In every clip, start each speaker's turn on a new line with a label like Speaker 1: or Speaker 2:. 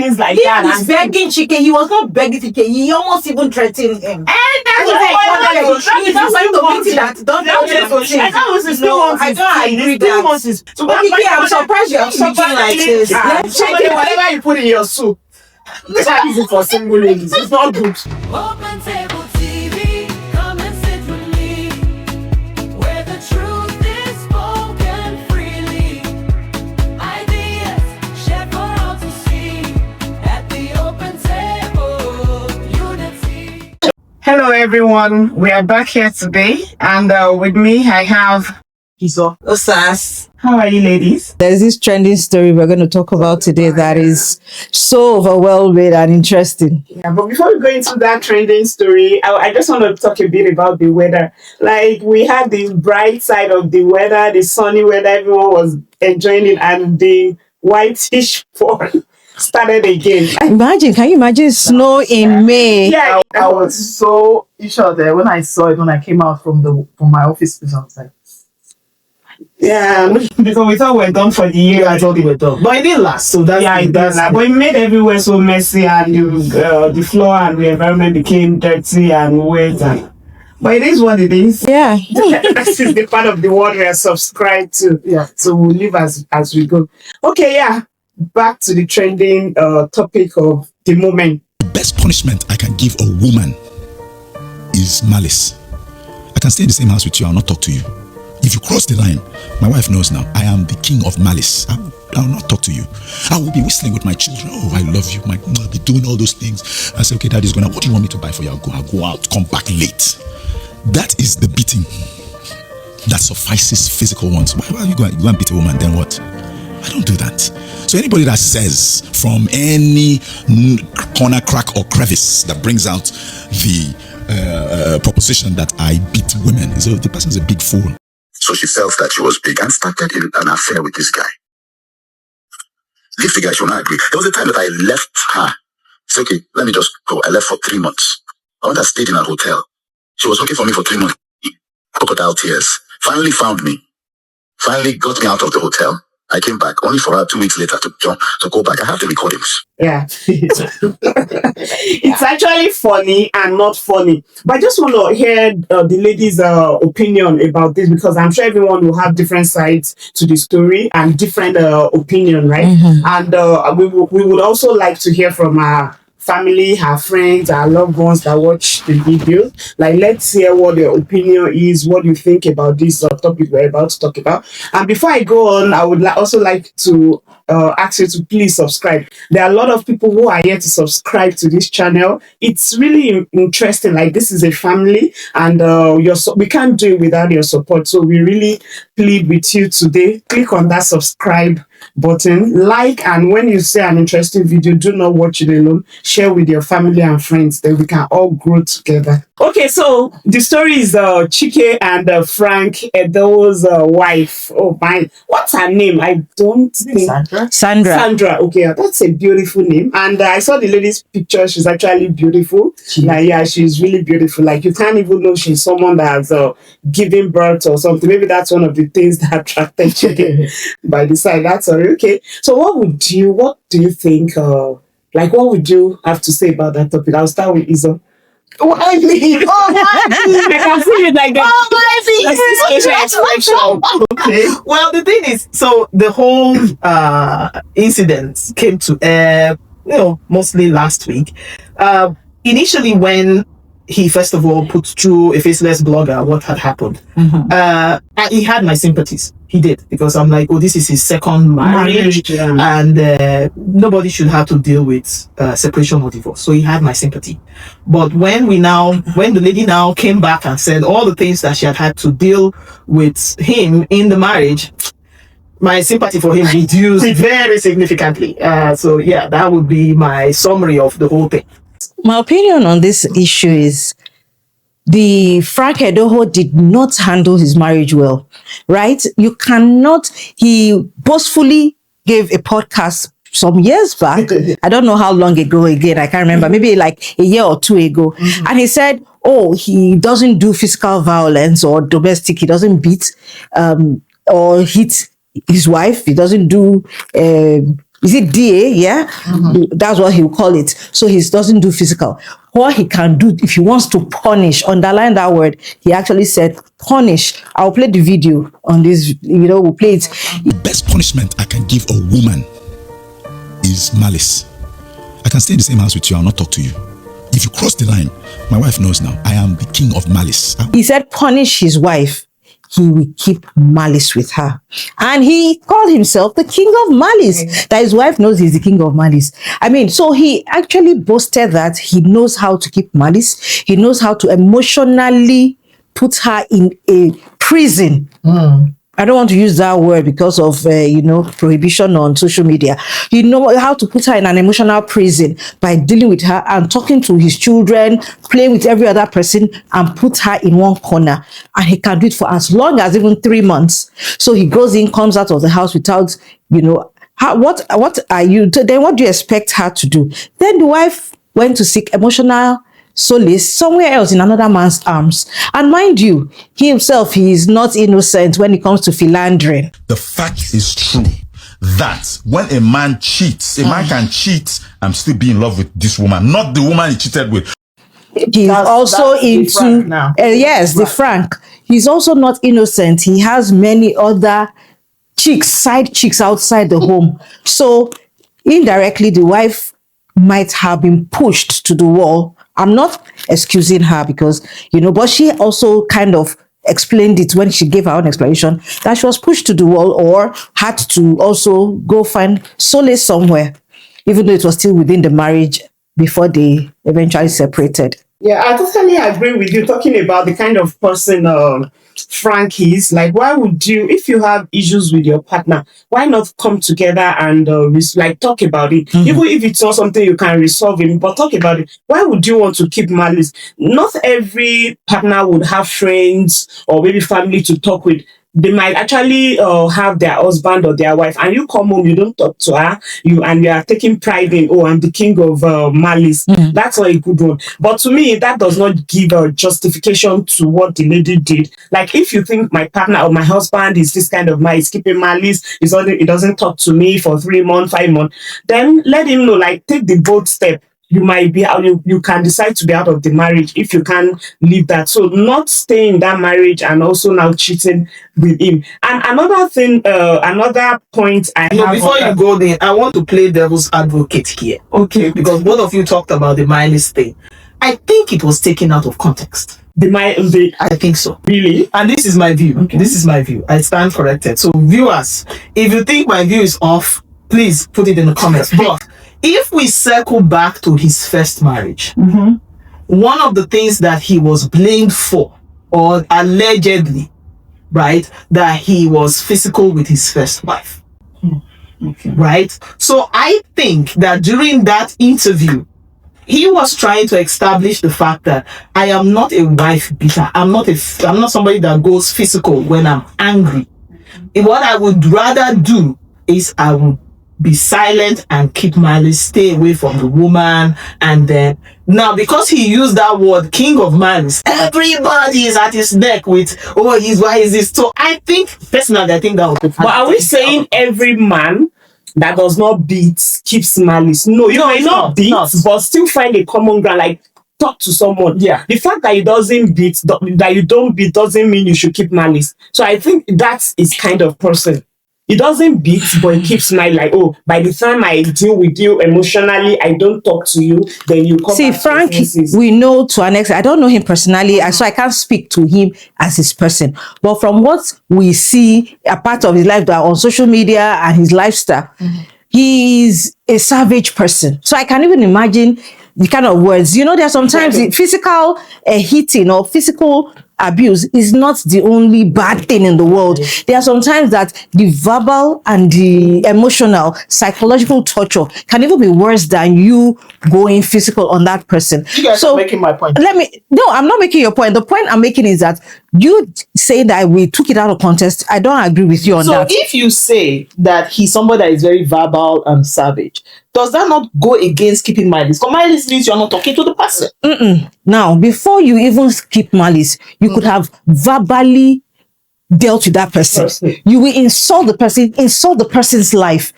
Speaker 1: things like
Speaker 2: He
Speaker 1: that.
Speaker 2: was begging Chike. He was not begging Chike. He almost even threatened him.
Speaker 1: And that's what I don't agree with that. So
Speaker 2: I'm surprised you're talking like this.
Speaker 1: Whatever you put in your soup, that is it for single ladies. It's not good.
Speaker 3: OpenTabletv, come and sit with me, where the truth is spoken freely. Ideas shared for all to see at the open table, unity.
Speaker 1: Hello everyone, we are back here today, and with me I have Iso.
Speaker 2: Osas.
Speaker 1: How are you ladies?
Speaker 4: There's this trending story we're going to talk about today that is so overwhelming and interesting.
Speaker 1: Yeah, but before we go into that trending story, I just want to talk a bit about the weather. Like, we had the bright side of the weather, the sunny weather, everyone was enjoying it, and the whitish fall started again.
Speaker 4: Can you imagine snow in May?
Speaker 1: Yeah,
Speaker 5: I was so sure there when I saw it when I came out from my office. I was like,
Speaker 1: yeah, because we thought we were done for the year.
Speaker 5: I thought we were done, but it didn't last. So that's
Speaker 1: it does. But it made everywhere so messy, and the floor and the environment became dirty and wet. But it is what it is.
Speaker 4: Yeah.
Speaker 1: This is the part of the world we are subscribed to.
Speaker 5: Yeah.
Speaker 1: So we'll live as we go. Okay, yeah. Back to the trending topic of the moment.
Speaker 6: The best punishment I can give a woman is malice. I can stay in the same house with you, I'll not talk to you. If you cross the line, my wife knows now, I am the king of malice. I'll not talk to you. I will be whistling with my children. Oh, I love you. I'll be doing all those things. I say, okay, daddy's going to, what do you want me to buy for you? I'll go out, come back late. That is the beating that suffices physical ones. Why are you going to beat a woman? Then what? I don't do that. So anybody that says from any corner, crack, or crevice that brings out the proposition that I beat women, so the person is a big fool.
Speaker 7: So she felt that she was big and started an affair with this guy. Leave the guy, she will not agree. There was a time that I left her. Said, okay, let me just go. I left for 3 months. I went and stayed in a hotel. She was looking for me for 3 months. Crocodile tears. Finally found me. Finally got me out of the hotel. I came back only for her 2 weeks later to go back. I have the recordings.
Speaker 1: Yeah. It's actually funny and not funny. But I just want to hear the ladies' opinion about this, because I'm sure everyone will have different sides to the story and different opinion, right? Mm-hmm. And we would also like to hear from our family, her friends, our loved ones that watch the video. Like, let's hear what their opinion is, what you think about this topic we're about to talk about. And before I go on, I would also like to ask you to please subscribe. There are a lot of people who are here to subscribe to this channel. It's really interesting. Like, this is a family, and we can't do it without your support. So we really plead with you today. Click on that subscribe button, like, and when you see an interesting video, do not watch it alone. Share with your family and friends, then we can all grow together. Okay, so the story is Chike and Frank Edoho's wife. Oh my, what's her name? I don't think. Sandra. Okay, that's a beautiful name. And I saw the lady's picture. She's actually beautiful. Yeah, she's really beautiful. Like, you can't even know she's someone that has given birth or something. Maybe that's one of the things that attracted Chike by the side. That's all. Okay, so what do you think, what would you have to say about that topic? I'll start with Iso. Why me? I can see it like that.
Speaker 5: Okay. Well, the thing is, so the whole incident came to air, mostly last week. Initially, when he first of all put through a faceless blogger what had happened, he had my sympathies. He did, because I'm like, oh, this is his second marriage, and nobody should have to deal with separation or divorce. So he had my sympathy. But when the lady now came back and said all the things that she had to deal with him in the marriage, my sympathy for him reduced very significantly. So yeah, that would be my summary of the whole thing.
Speaker 4: My opinion on this issue is the Frank Edoho did not handle his marriage well, right? He boastfully gave a podcast some years back. I don't know how long ago again. I can't remember. Maybe like a year or two ago. Mm-hmm. And he said, oh, he doesn't do physical violence or domestic. He doesn't beat or hit his wife. He doesn't do is it DA? Yeah, that's what he'll call it. So he doesn't do physical. What he can do if he wants to punish, underline that word, he actually said punish. I'll play the video on this, we'll play it.
Speaker 6: The best punishment I can give a woman is malice. I can stay in the same house with you, I'll not talk to you. If you cross the line, my wife knows now, I am the king of malice.
Speaker 4: He said punish his wife, he will keep malice with her. And he called himself the king of malice. That his wife knows he's the king of malice. I mean, so he actually boasted that he knows how to keep malice. He knows how to emotionally put her in a prison. I don't want to use that word because of, prohibition on social media. You know how to put her in an emotional prison by dealing with her and talking to his children, playing with every other person, and put her in one corner. And he can do it for as long as even 3 months. So he goes in, comes out of the house without, what are you, then what do you expect her to do? Then the wife went to seek emotional solace somewhere else in another man's arms. And mind you, he himself, he is not innocent when it comes to philandering.
Speaker 8: The fact is true that when a man cheats, a man can cheat and still be in love with this woman, not the woman he cheated with.
Speaker 4: He's also into the Frank. He's also not innocent. He has many other side chicks outside the home. So indirectly, the wife might have been pushed to the wall. I'm not excusing her because, but she also kind of explained it when she gave her own explanation that she was pushed to the wall or had to also go find solace somewhere, even though it was still within the marriage before they eventually separated.
Speaker 1: Yeah, I totally agree with you talking about the kind of person Frank is. Like, why would you, if you have issues with your partner, why not come together and talk about it? Even if it's not something you can resolve it, but talk about it. Why would you want to keep malice? Not every partner would have friends or maybe family to talk with. They might actually have their husband or their wife, and you come home, you don't talk to her, you are taking pride in, I'm the king of malice. That's not a good one. But to me, that does not give a justification to what the lady did. Like, if you think my partner or my husband is this kind of man, he's keeping malice, he doesn't talk to me for 3 months, 5 months, then let him know, take the bold step. You might be out, you can decide to be out of the marriage if you can leave that. So not staying in that marriage and also now cheating with him. And another thing, another point I have.
Speaker 5: Before you go there, I want to play devil's advocate here. Okay. Because both of you talked about the malice thing. I think it was taken out of context. I think so.
Speaker 1: Really?
Speaker 5: And this is my view. Okay. This is my view. I stand corrected. So viewers, if you think my view is off, please put it in the comments. But if we circle back to his first marriage, one of the things that he was blamed for, or allegedly, right, that he was physical with his first wife. Right? So I think that during that interview, he was trying to establish the fact that I am not a wife beater. I'm not somebody that goes physical when I'm angry. What I would rather do is I would be silent and keep malice, stay away from the woman. And then now, because he used that word king of malice, everybody is at his neck with, why is this? So I think personally, I think that was the
Speaker 1: But are we saying every man that does not beat keeps malice? No, you may not beat, but still find a common ground, like talk to someone. Yeah. The fact that he doesn't beat, that you don't beat, doesn't mean you should keep malice. So I think that is kind of person. He doesn't beat, but he keeps smiling, by the time I deal with you emotionally, I don't talk to you, then you come.
Speaker 4: See, Frank, we know to an extent. I don't know him personally, so I can't speak to him as his person. But from what we see, a part of his life on social media and his lifestyle, he is a savage person. So I can even imagine the kind of words. There are sometimes physical hitting or physical abuse is not the only bad thing in the world. There are sometimes that the verbal and the emotional, psychological torture can even be worse than you going physical on that person.
Speaker 5: You guys are making my point.
Speaker 4: No, I'm not making your point. The point I'm making is that you say that we took it out of context. I don't agree with you on that.
Speaker 5: So if you say that he's somebody that is very verbal and savage, does that not go against keeping malice? Because malice means you're not talking to the person.
Speaker 4: Now, before you even keep malice, you could have verbally dealt with that person. You will insult the person, insult the person's life.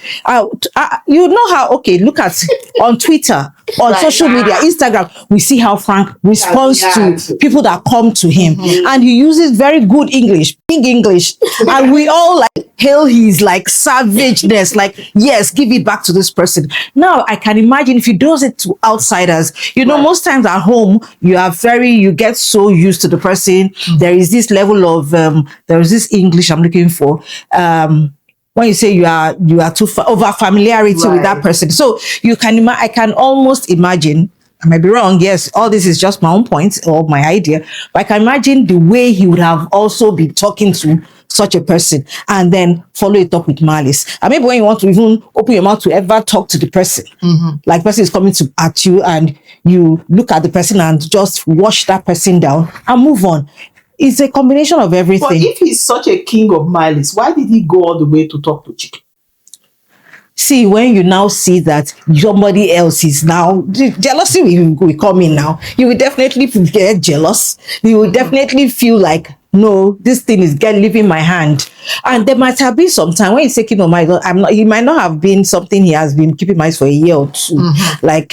Speaker 4: You know how, okay, look at on Twitter, on social media, Instagram, we see how Frank responds to people that come to him. And he uses very good English, big English. And we all like hail his like savageness, like, yes, give it back to this person. Now, I can imagine if he does it to outsiders, you know, most times at home, you get so used to the person. There is this level of, there is this English I'm looking for. When you say you are too over familiarity with that person, so you can I can almost imagine. I might be wrong. Yes, all this is just my own point or my idea, but I can imagine the way he would have also been talking to such a person and then follow it up with malice. And maybe when you want to even open your mouth to ever talk to the person, like person is coming at you and you look at the person and just wash that person down and move on. It's a combination of everything.
Speaker 5: But if he's such a king of malice, why did he go all the way to talk to Chike?
Speaker 4: See, when you now see that somebody else is now, jealousy will come in now. You will definitely get jealous. You will definitely feel like, no, this thing is leaving my hand. And there might have been some time when you say keep my mind, he might not have been something he has been keeping mind for a year or two. Like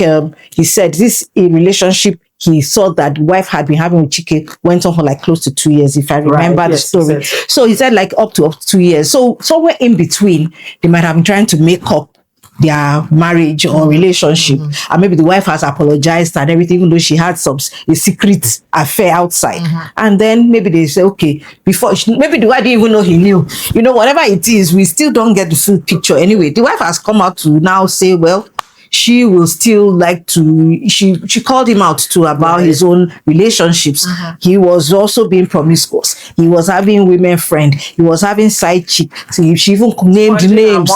Speaker 4: he said, this relationship he saw that the wife had been having with Chike went on for like close to 2 years, if I remember the story. So he said like up to 2 years. So somewhere in between, they might have been trying to make up their marriage or relationship. And maybe the wife has apologized and everything, even though she had a secret affair outside. And then maybe they say, okay, maybe the wife didn't even know he knew. You know, whatever it is, we still don't get the full picture. Anyway, the wife has come out to now say, well, she will still like to, she called him out too about his own relationships. He was also being promiscuous. He was having women friend. He was having side chick. So she even named names.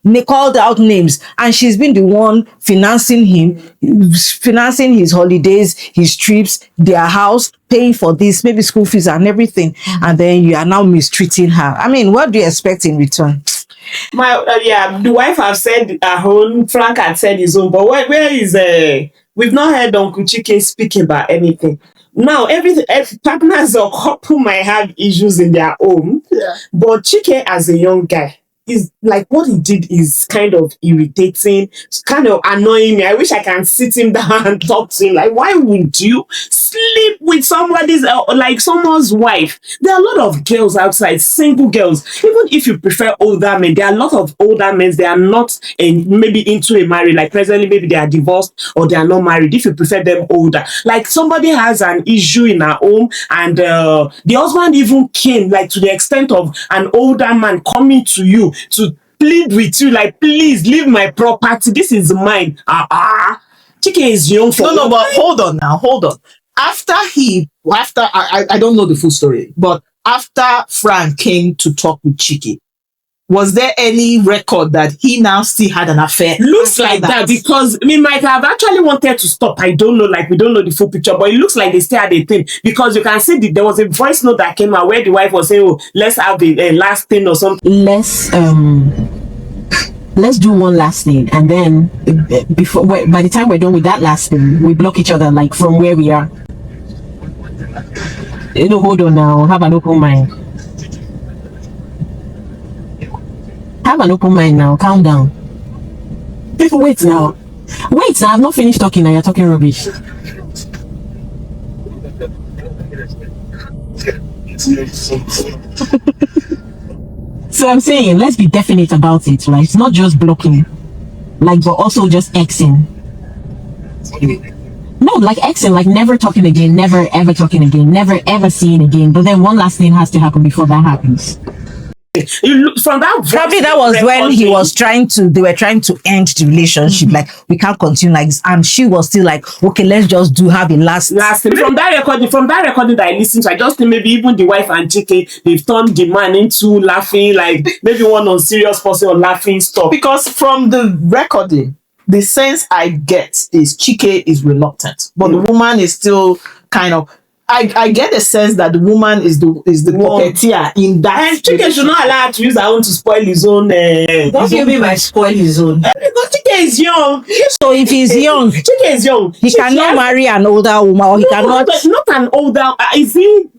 Speaker 4: They called out names. And she's been the one financing him, financing his holidays, his trips, their house, paying for this, maybe school fees and everything. And then you are now mistreating her. I mean, what do you expect in return?
Speaker 1: The wife have said her own, Frank had said his own, but where is we've not heard Uncle Chike speak about anything. Now partners or couple might have issues in their home, but Chike as a young guy is like, what he did is kind of irritating, it's kind of annoying me. I wish I can sit him down and talk to him. Like, why would you sleep with somebody's like someone's wife? There are a lot of girls outside, single girls. Even if you prefer older men, there are a lot of older men. They are not maybe into a marriage. Like presently, maybe they are divorced or they are not married. If you prefer them older, like somebody has an issue in her home, and the husband even came like to the extent of an older man coming to you to plead with you, like, please leave my property. This is mine. Chike is young for
Speaker 5: No, but hold on. After I don't know the full story, but after Frank came to talk with Chike, was there any record that he now still had an affair?
Speaker 1: Looks like that, because we might have actually wanted to stop. I don't know, like we don't know the full picture, but it looks like they still had a thing, because you can see there was a voice note that came out where the wife was saying, oh, let's have the last thing or something.
Speaker 9: Let's do one last thing, and then by the time we're done with that last thing, we block each other like from where we are. Hold on now, have an open mind. Have an open mind now, calm down. Wait now, I've not finished talking and you're talking rubbish. So I'm saying, let's be definite about it, right? It's not just blocking, like, but also just Xing. No, like Xing, like never talking again, never ever talking again, never ever seeing again. But then one last thing has to happen before that happens.
Speaker 1: From that,
Speaker 4: probably that was when they were trying to end the relationship. Like, we can't continue like this, and she was still like, okay, let's just have a last
Speaker 1: thing. From that recording that I listened to, I just think maybe even the wife and Chike, they've turned the man into laughing, like maybe one on serious person or laughing stuff.
Speaker 5: Because from the recording, the sense I get is Chike is reluctant, but the woman is still kind of. I get a sense that the woman is the puppeteer in that.
Speaker 1: And Chike should not allow her to use her own to spoil his own.
Speaker 2: What do you mean by spoil his own?
Speaker 1: Because Chike is young.
Speaker 4: So if he's young,
Speaker 1: Chike is young.
Speaker 4: He cannot marry an older woman, or he cannot.
Speaker 1: Not an older. Is he?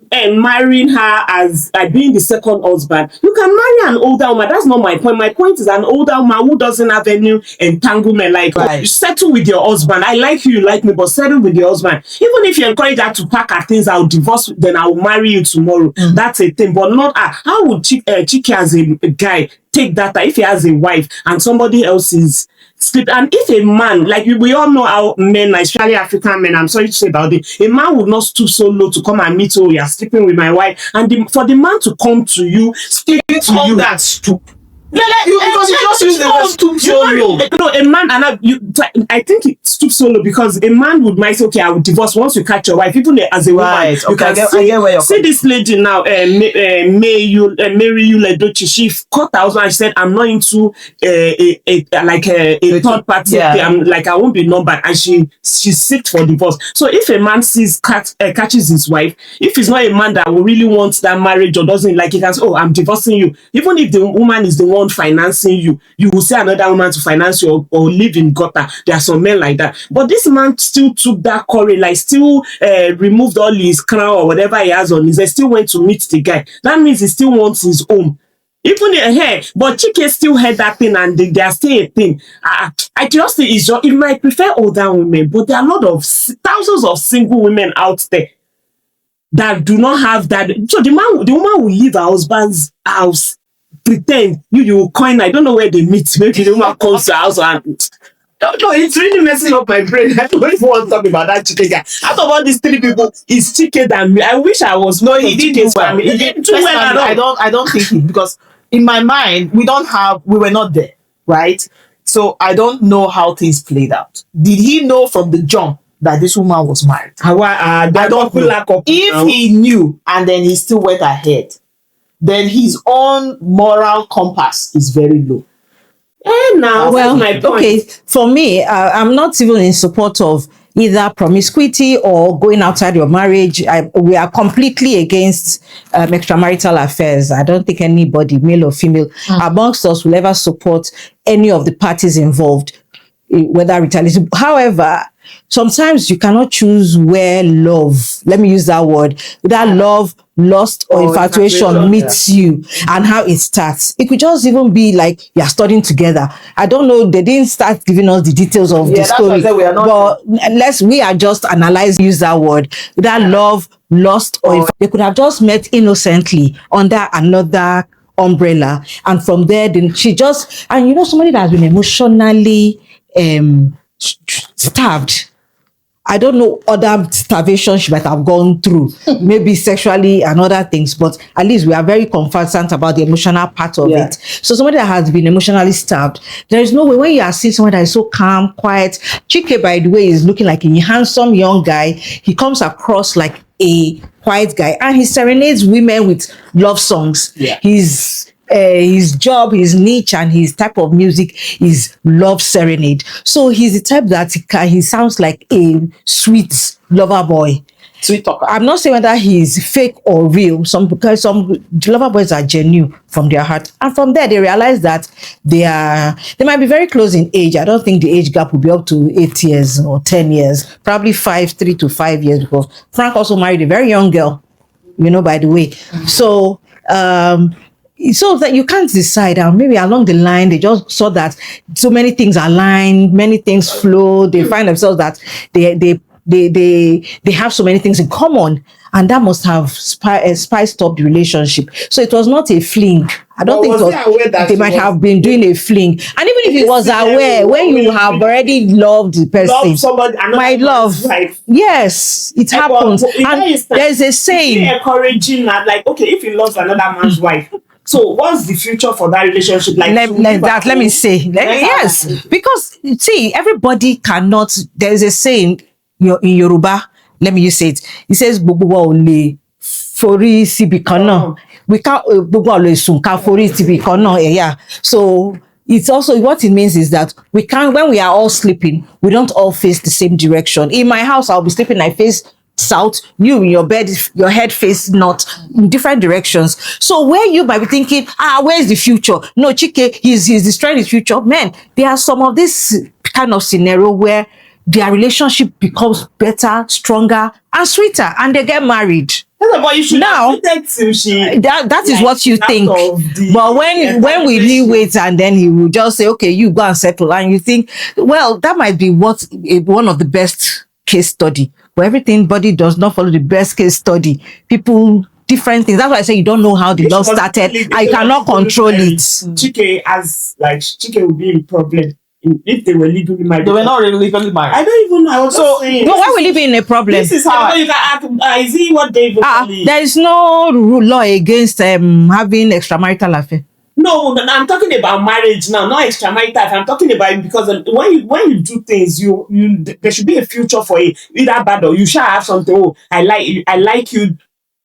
Speaker 1: marrying her as being the second husband. You can marry an older woman. That's not my point. My point is an older woman who doesn't have any entanglement. Like, you settle with your husband. I like you like me, but settle with your husband. Even if you encourage her to pack her things, I'll divorce, then I'll marry you tomorrow. That's a thing, but not her. How would Chike as a guy take that if he has a wife and somebody else is sleep? And if a man, like we all know how men, especially African men, I'm sorry to say about it, a man would not stoop so low to come and meet you. You're sleeping with my wife, and for the man to come to you, speak to you, that stoop.
Speaker 5: Because you just use the word stoop so low.
Speaker 1: No, a man, and I think it stoop so low because a man would might say, okay, I will divorce once you catch your wife. Even as a woman, you can see this lady now, Mary Yuledochi. She caught her husband. She said, "I'm not into a third party. I'm like, I won't be numbered," and she seeked for divorce. So if a man catches his wife, if he's not a man that will really want that marriage or doesn't like, he can say, "Oh, I'm divorcing you." Even if the woman is the one financing you, you will say another woman to finance you or live in gutter. There are some men like that, but this man still took that courage, like still removed all his crown or whatever he has on his head, still went to meet the guy. That means he still wants his home. Even but Chike still had that thing, and they are still a thing. I just think it might prefer older women, but there are a lot of thousands of single women out there that do not have that. So the woman will leave her husband's house, pretend you will coin. I don't know where they meet. Maybe the woman comes to house and no, it's really messing up my brain. I don't even want to talk about that Chike guy. Out of all these three people, it's Chike than me. I wish I was.
Speaker 5: No, he did do well.
Speaker 1: He did too well at all.
Speaker 5: I don't think it, because in my mind we were not there, right? So I don't know how things played out. Did he know from the jump that this woman was married?
Speaker 1: I don't know.
Speaker 5: If he knew and then he still went ahead, then his own moral compass is very low.
Speaker 4: Well,
Speaker 1: my point.
Speaker 4: Okay, for me, I'm not even in support of either promiscuity or going outside your marriage. We are completely against extramarital affairs. I don't think anybody, male or female, amongst us will ever support any of the parties involved, whether retaliation. However, sometimes you cannot choose where love, let me use that word, that love, lust or infatuation meets you and how it starts. It could just even be like you're studying together. I don't know, they didn't start giving us the details of the story, but we are just analyzing, use that word, that love, lust or they could have just met innocently under another umbrella, and from there then she just, and somebody that has been emotionally starved. I don't know other starvation she might have gone through, maybe sexually and other things, but at least we are very conversant about the emotional part of it. So somebody that has been emotionally starved, there is no way when you are seeing someone that is so calm, quiet. Chike, by the way, is looking like a handsome young guy. He comes across like a quiet guy, and he serenades women with love songs. His job, his niche, and his type of music is love serenade. So he's the type that he sounds like a sweet lover boy.
Speaker 5: Sweet talker.
Speaker 4: I'm not saying whether he's fake or real. Because some lover boys are genuine from their heart, and from there they realize that they might be very close in age. I don't think the age gap will be up to 8 years or 10 years, probably 3 to 5 years, because Frank also married a very young girl, by the way. So so that you can't decide, and maybe along the line they just saw that so many things align, many things flow, they find themselves that they have so many things in common, and that must have spiced up the relationship. So it was not a fling. I don't think they might have been doing a fling. And even if it was aware, when you have already loved the person,
Speaker 1: somebody,
Speaker 4: my love, yes, it happens. And there's a saying,
Speaker 1: encouraging that, like, okay, if he loves another man's wife, so what's the future for that relationship? Like,
Speaker 4: let me say, yes, because see, everybody cannot. There's a saying in Yoruba. Let me use it. It says, "Gbogbo wa ò lè forí síbi kan náà." We can't. Gbogbo wa ò lè sùn ká forí síbi kan náà. Yeah. So it's also, what it means is that we can't. When we are all sleeping, we don't all face the same direction. In my house, I'll be sleeping, I face south, you in your bed, your head face north, in different directions. So where you might be thinking, where's the future? No, Chike, he's destroying his future. Man, there are some of this kind of scenario where their relationship becomes better, stronger, and sweeter, and they get married.
Speaker 1: But you should
Speaker 4: Now,
Speaker 1: have waited till she.
Speaker 4: that is
Speaker 1: like,
Speaker 4: what you
Speaker 1: out
Speaker 4: think.
Speaker 1: of the-
Speaker 4: But when will he wait and then he will just say, okay, you go and settle, and you think, well, that might be one of the best case study. But everybody does not follow the best case study. People different things. That's why I say you don't know how the love started. I cannot control it.
Speaker 1: Chike would be in problem if they were legally married.
Speaker 5: They were not really legally married.
Speaker 1: I don't even know. I was
Speaker 5: So,
Speaker 1: saying.
Speaker 4: But why will it be in a problem?
Speaker 1: This is how you can act. Is it what they even call it?
Speaker 4: There is no law against having extramarital affair.
Speaker 1: No, I'm talking about marriage now, not extramarital. I'm talking about it because when you do things, there should be a future for it. Either bad or you shall have something. Oh, I like you.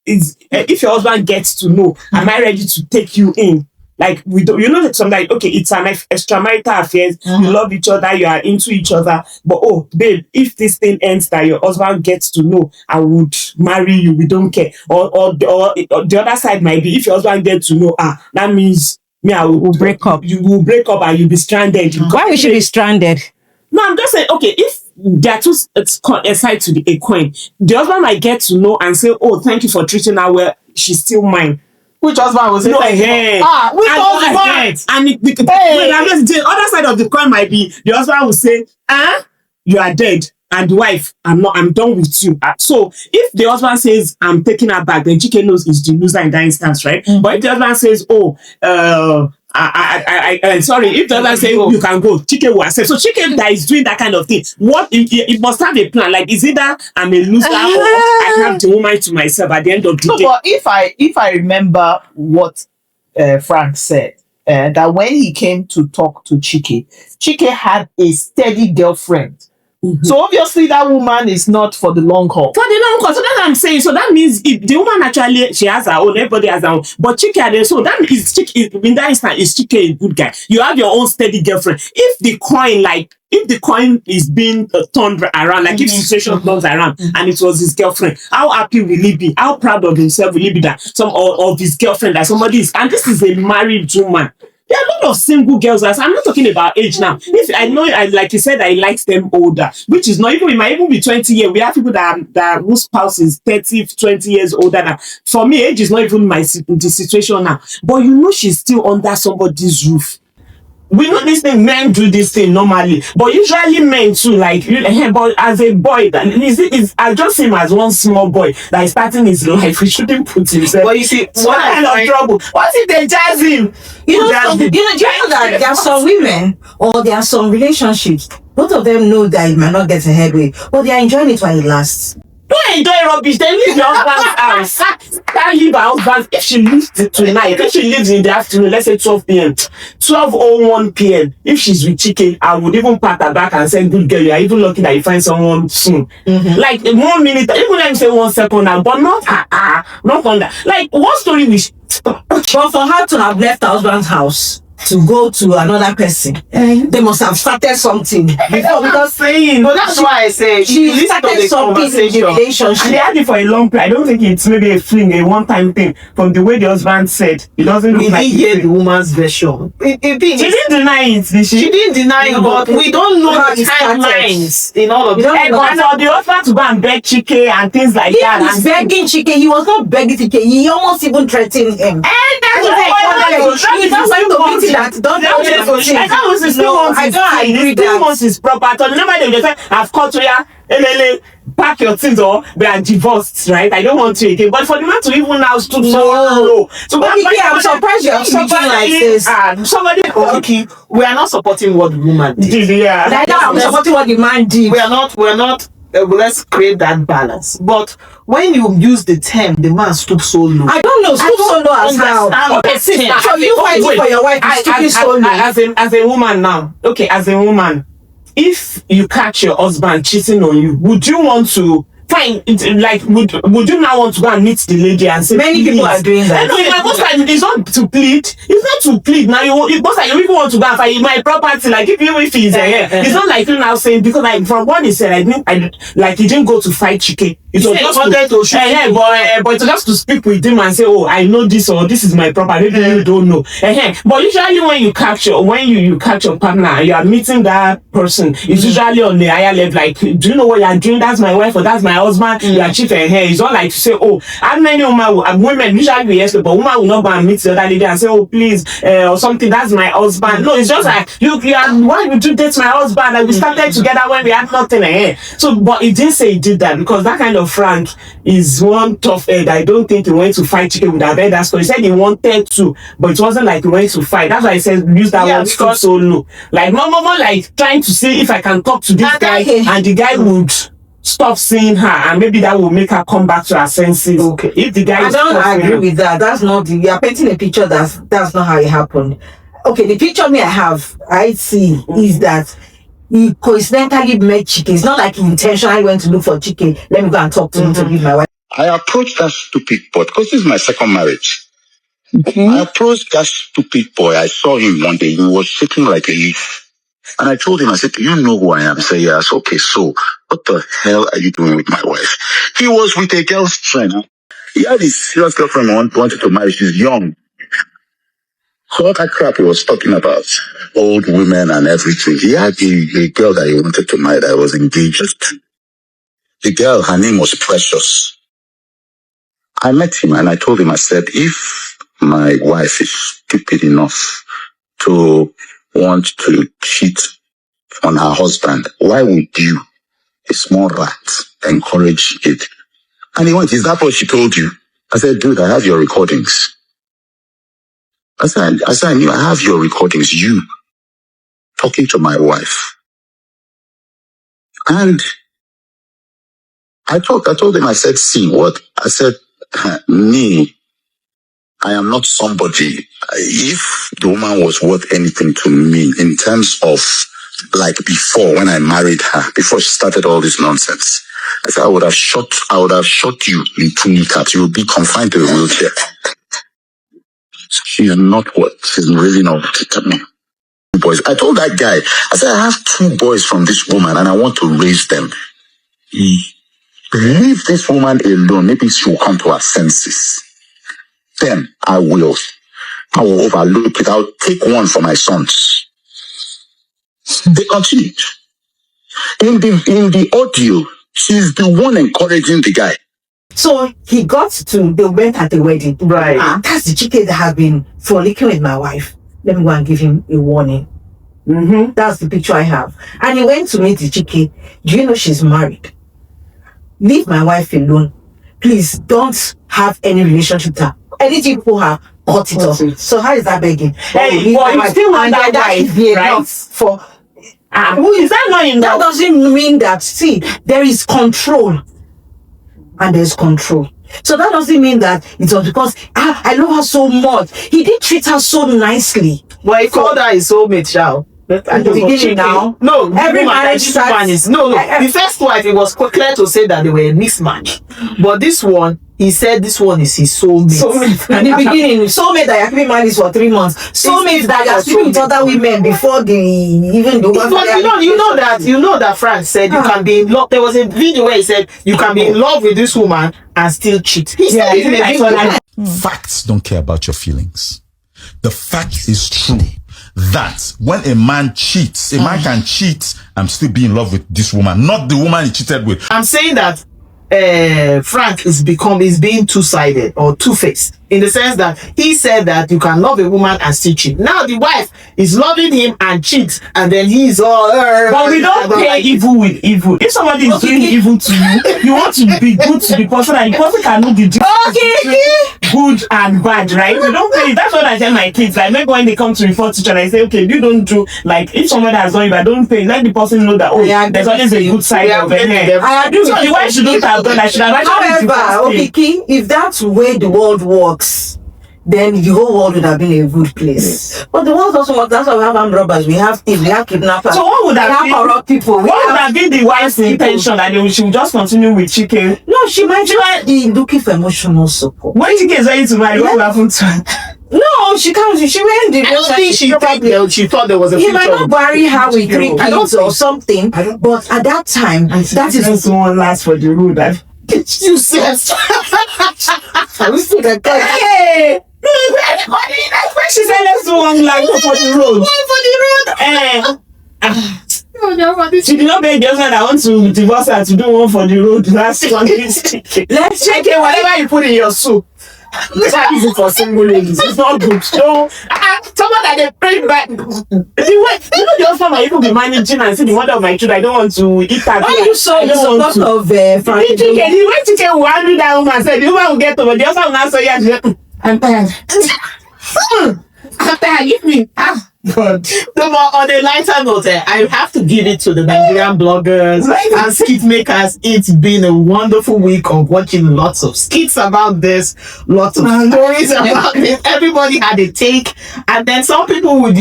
Speaker 1: If your husband gets to know, am I ready to take you in? Like we don't, something like, okay, it's an extramarital affair. You love each other, you are into each other. But oh, babe, if this thing ends that your husband gets to know, I would marry you. We don't care. Or the other side might be, if your husband gets to know, that means me, I will break up. You will break up and you'll be stranded.
Speaker 4: Why we should be stranded?
Speaker 1: No, I'm just saying, okay, if there are two sides to a coin, the husband might get to know and say, oh, thank you for treating her well. She's still mine.
Speaker 5: Which husband was it?
Speaker 1: No,
Speaker 5: Which husband?
Speaker 1: And the other side of the coin might be the husband will say, you are dead. And the wife, I'm done with you. So if the husband says, I'm taking her back, then Chike knows is the loser in that instance, right? But if the husband says, oh, sorry, if the husband says you can go, Chike will accept. So Chike that is doing that kind of thing, what it must have a plan. Like, is it that I'm a loser or I have the woman to myself at the end of the day?
Speaker 5: But if I remember what Frank said, that when he came to talk to Chike had a steady girlfriend. So obviously that woman is not for the long haul.
Speaker 1: For the long haul. So that's what I'm saying. So that means if the woman actually, she has her own, everybody has her own. But Chike, so that means Chike, in that instance, is Chike a good guy? You have your own steady girlfriend. If the coin is being turned around, like if the situation turns around and it was his girlfriend, how happy will he be? How proud of himself will he be that of his girlfriend that somebody is, and this is a married woman. There are a lot of single girls. I'm not talking about age now. If I know, like you said, I like them older, which is not even, it might even be 20 years. We have people that whose spouse is 30, 20 years older now. For me, age is not even the situation now. But she's still under somebody's roof. We know this thing, men do this thing normally, but usually men too, but as a boy, I just see him as one small boy that is starting his life. He shouldn't put himself.
Speaker 5: But you see,
Speaker 1: what kind of trouble? What if they jazz him?
Speaker 2: You know that there are some women or there are some relationships. Both of them know that it might not get ahead with, but they are enjoying it while it lasts.
Speaker 1: Don't enjoy rubbish. Then leave your husband's house. Can't leave her husband. If she leaves tonight, if she leaves in the afternoon, let's say 12 p.m., 12:01 p.m., if she's with Chike, I would even pat her back and say, good girl, you are even lucky that you find someone soon. Like 1 minute, even let me say 1 second now, but not on that. Like, what story we...
Speaker 2: But for her to have left her husband's house to go to another person, they must have started something before, because
Speaker 1: saying,
Speaker 5: but that's why I say
Speaker 2: she started something in the relationship.
Speaker 1: And they had it for a long time. I don't think it's maybe a fling, a one-time thing. From the way the husband said, it doesn't look like.
Speaker 5: We didn't hear the woman's version.
Speaker 1: She didn't deny it.
Speaker 5: She didn't deny it, but we don't know
Speaker 2: how
Speaker 5: the
Speaker 2: it started.
Speaker 5: timelines in all of this.
Speaker 1: And for the husband to go and beg Chike and things like that.
Speaker 2: He was begging Chike. He was not begging Chike. He almost even threatened him.
Speaker 1: And that's what
Speaker 2: He's not going to beat that. Don't do it.
Speaker 1: I don't agree with that. Wants his proper. Remember they say, I've caught you, pack your things or we are divorced, right? I don't want to again. But for the man to even now stoop so low. So
Speaker 2: I'm surprised you have something like this.
Speaker 5: Okay, we are not supporting what the woman did.
Speaker 1: Yeah.
Speaker 2: I'm supporting what the man did.
Speaker 5: We're not. Let's create that balance. But when you use the term, the man stoop so low.
Speaker 2: I don't know. Stoop so low as how.
Speaker 5: Okay, sister.
Speaker 2: So you fighting for your wife is stooping so low.
Speaker 1: As a woman now, okay, as a woman, if you catch your husband cheating on you, would you want to fine? Would you now want to go and meet the lady and say?
Speaker 2: Many people are doing that.
Speaker 1: No, most times it's not to plead. It's not to plead. Now most times you even want to go and find my property. Like if he's it's not like you now saying, because like from what he said, he didn't go to fight Chike. It was just but it was just to speak with him and say, oh, I know this, or this is my property. Maybe you don't know. But usually when you catch your partner and you are meeting that person, it's usually on the higher level. Like, do you know what you are doing? That's my wife or that's my husband. You are cheating. It's not like to say, oh, how many women usually we yes, but woman will not go and meet the other lady and say, oh, please, or something. That's my husband. No, it's just like you are. Why would you date my husband? Like, we started together when we had nothing. So, but he didn't say he did that, because that kind of Frank is one tough head. I don't think he went to fight Chike with that head. That's because he said he wanted to, but it wasn't like he went to fight. That's why I said use that word stop solo. Like more like trying to see if I can talk to this guy, and the guy would stop seeing her, and maybe that will make her come back to her senses.
Speaker 2: Okay.
Speaker 1: If the guy
Speaker 2: I don't agree with that. That's not you are painting a picture that's not how it happened. Okay, the picture I see is that he coincidentally met Chike. It's not like he intentionally went to look for Chike. Let me go and talk to him to give my wife.
Speaker 7: I approached that stupid boy because this is my second marriage.
Speaker 2: Okay.
Speaker 7: I approached that stupid boy. I saw him one day. He was shaking like a leaf. And I told him, I said, do you know who I am? He said, yes. Okay, so what the hell are you doing with my wife? He was with a girl's friend. He had his serious girlfriend wanted to marry. She's young. So all that crap he was talking about, old women and everything. He had a girl that he wanted to marry that was engaged to. The girl, her name was Precious. I met him and I told him, I said, if my wife is stupid enough to want to cheat on her husband, why would you, a small rat, encourage it? And he went, is that what she told you? I said, dude, I have your recordings. I said, I knew I have your recordings, you talking to my wife. And I told him, I said, see what? I said, me, I am not somebody. If the woman was worth anything to me in terms of like before, when I married her, before she started all this nonsense, I said, I would have shot you in 2 kneecaps. You would be confined to a wheelchair. She's really not worth to me. Boys. I told that guy, I said, I have 2 boys from this woman and I want to raise them. Leave this woman alone. Maybe she will come to her senses. Then I will overlook it. I'll take one for my sons. They continued. In the audio, she's the one encouraging the guy.
Speaker 2: So they went at the wedding.
Speaker 5: Right.
Speaker 2: That's the Chike that have been frolicking with my wife. Let me go and give him a warning. That's the picture I have. And he went to meet the Chike. Do you know she's married? Leave my wife alone. Please don't have any relationship with her. Anything for her, cut it off. So how is that begging?
Speaker 1: Hey, well, you still want that wife, right?
Speaker 2: For
Speaker 1: who is that not enough?
Speaker 2: that doesn't mean that. See, there is control. And there's control. So that doesn't mean that it was because I love her so much. He did treat her so nicely.
Speaker 5: Well, he called her his soulmate, child.
Speaker 2: At the beginning now.
Speaker 5: No,
Speaker 2: every marriage
Speaker 5: starts. No. The first wife, it was clear to say that they were a mismatch. But this one, he said this one is his soulmate.
Speaker 2: At the beginning, soulmate that you're keeping married for 3 months. Soulmate that you're sleeping with other women before you
Speaker 5: know that Frank said you can be in love. There was a video where he said you can be in love with this woman and still cheat. He said it in a video.
Speaker 8: Facts don't care about your feelings. The fact is true that when a man cheats, a man can cheat and still be in love with this woman, not the woman he cheated with.
Speaker 5: I'm saying that Frank is being two-sided or two-faced, in the sense that he said that you can love a woman and still cheat. Now the wife is loving him and cheats, and then he's all
Speaker 1: but we don't pay evil with evil. If somebody is doing evil to you, you want to be good to the person, and the person can know the difference between good and bad, right? You don't pay. That's what I tell my kids. Like maybe when they come to report teacher, I say, okay, you don't do, like if somebody has done it, but don't pay, let the person know that there's always a good side of it.
Speaker 2: I do.
Speaker 1: So the wife shouldn't have done that. Should have actually.
Speaker 2: However, if that's the way the world works, then the whole world would have been a good place. But the world doesn't work. That's why we have armed robbers, we have thieves, we have kidnappers.
Speaker 1: So what would have
Speaker 2: been corrupt people?
Speaker 1: What would have been the wife's intention that she would just continue with Chike?
Speaker 2: No, she might just be looking for emotional support.
Speaker 1: When Chike is ready to marry, what will happen to her?
Speaker 2: No, she can't. She went the.
Speaker 5: I don't think she thought there was a future.
Speaker 2: He might not marry her with 3 kids or something. But at that time, that is
Speaker 1: one last for the road.
Speaker 5: You said.
Speaker 2: I wish to the God.
Speaker 1: Hey! No, where the money? That's when she said let's do one like for the road. She did not beg the husband that want to divorce her to do one for the road last one. Let's check it, whatever you put in your soup. That is for single ladies. It's not good. So, someone that they pray back. You know, the husband might even be managing and say the mother of my children, I don't want to eat that.
Speaker 2: Why you saw the support of Frank Edoho?
Speaker 1: The way Chike will handle that woman, said the woman will get over. The husband will not say, yeah, I'm tired. I'm tired. Give me.
Speaker 5: God. No, but on a lighter note, I have to give it to the Nigerian bloggers and skit makers. It's been a wonderful week of watching lots of skits about this, lots of stories about it. Everybody had a take, and then some people would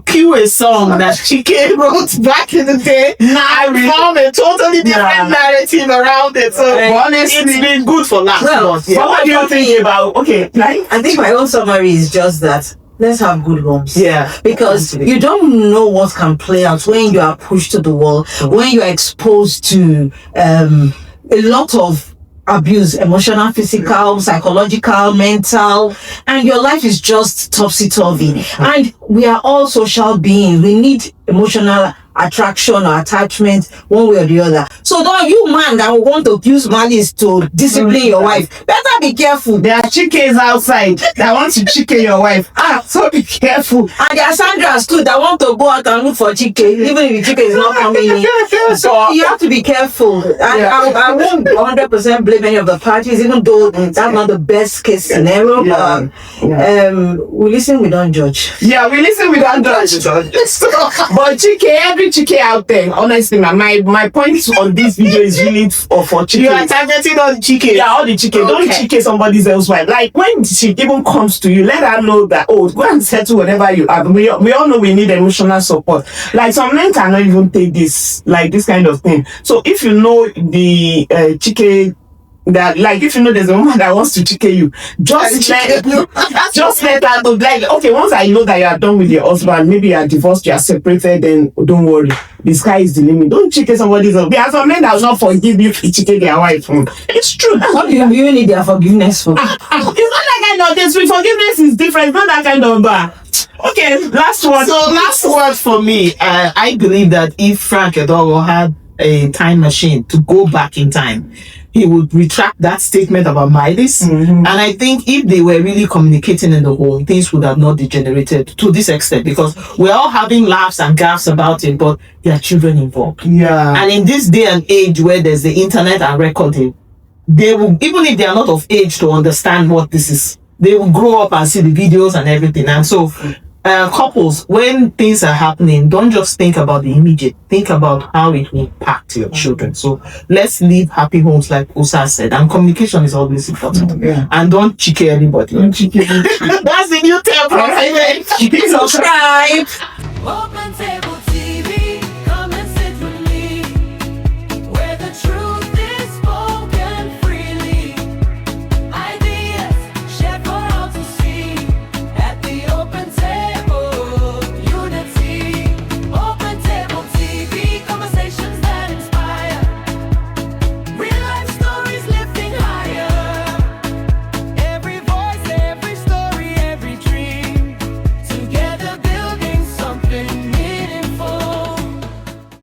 Speaker 5: cue a song that Chike wrote back in the day. I found a totally different narrative around it. So honestly, it's been good for last month.
Speaker 1: So what do you think about? Okay, like
Speaker 2: I think my own summary is just that. Let's have good homes.
Speaker 5: Yeah.
Speaker 2: Because you don't know what can play out when you are pushed to the wall, when you are exposed to a lot of abuse, emotional, physical, psychological, mental, and your life is just topsy-turvy. And we are all social beings. We need emotional attraction or attachment one way or the other. So don't you man that want to use malice to discipline your wife, better be careful.
Speaker 1: there are Chikes outside that want to Chike your wife. So be careful.
Speaker 2: And there are Sandras too that want to go out and look for Chike, even if Chike is not coming in. So you have to be careful. And I won't 100% blame any of the parties, even though that's not the best case scenario. We listen, we don't judge.
Speaker 1: Yeah, we listen, we don't judge. But Chike, every Chike out there, honestly, my point on this video is really for Chike.
Speaker 5: You are targeting all the Chike.
Speaker 1: Yeah, all the Chike. Don't Chike somebody else's wife. Like when she even comes to you, let her know that go and settle whatever you have. We all know we need emotional support. Like some men cannot even take this, like this kind of thing. So if you know the Chike, that like if you know there's a woman that wants to Chike you, just let her know. Like okay, once I know that you are done with your husband, maybe you are divorced, you are separated, then don't worry. The sky is the limit. Don't Chike somebody's else. There are some men that will not forgive you if you Chike their wife. It's true.
Speaker 2: What do you need their forgiveness for?
Speaker 1: It's not that kind of thing. Sweet forgiveness is different. It's not that kind of okay, last word.
Speaker 5: So last word for me. I believe that if Frank Edoho had a time machine to go back in time, he would retract that statement about Miles. And I think if they were really communicating in the home, things would have not degenerated to this extent, because we're all having laughs and gaffes about it, but there are children involved.
Speaker 1: Yeah.
Speaker 5: And in this day and age where there's the internet and recording, they will, even if they are not of age to understand what this is, they will grow up and see the videos and everything. And so couples, when things are happening, don't just think about the immediate, think about how it will impact your children. So let's live happy homes, like Usa said, and communication is always important. And don't Chike anybody. That's the new term.
Speaker 2: Subscribe.
Speaker 3: Open table.